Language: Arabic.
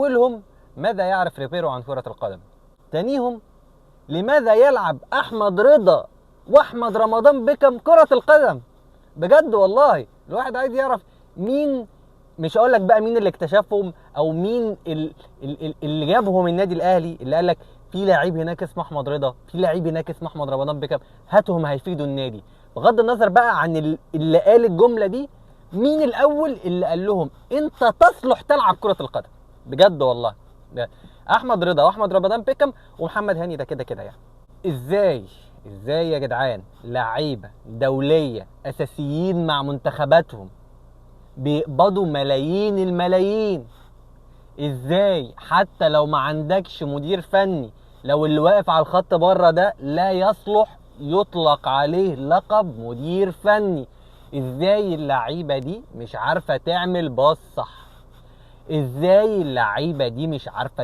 أولهم ماذا يعرف ريبيرو عن كرة القدم؟ تانيهم لماذا يلعب أحمد رضا وأحمد رمضان بيكم كرة القدم؟ بجد والله الواحد عايز يعرف مين، مش هقول لك بقى مين اللي اكتشفهم او مين اللي جابهم النادي الاهلي، اللي قال لك في لعيب هناك اسمه احمد رضا، في لعيب هناك اسمه احمد رمضان بيكم، هاتهم هيفيدوا النادي. بغض النظر بقى عن اللي قال الجمله دي، مين الاول اللي قال لهم انت تصلح تلعب كره القدم؟ بجد والله ده احمد رضا واحمد رمضان بيكم ومحمد هاني، ده كده كده يعني. ازاي يا جدعان لعيبه دوليه اساسيين مع منتخباتهم بيقبضوا ملايين الملايين، ازاي حتى لو ما عندكش مدير فني، لو اللي واقف على الخط بره ده لا يصلح يطلق عليه لقب مدير فني؟ ازاي اللعيبه دي مش عارفه تعمل باص صح؟ ازاي اللعيبه دي مش عارفه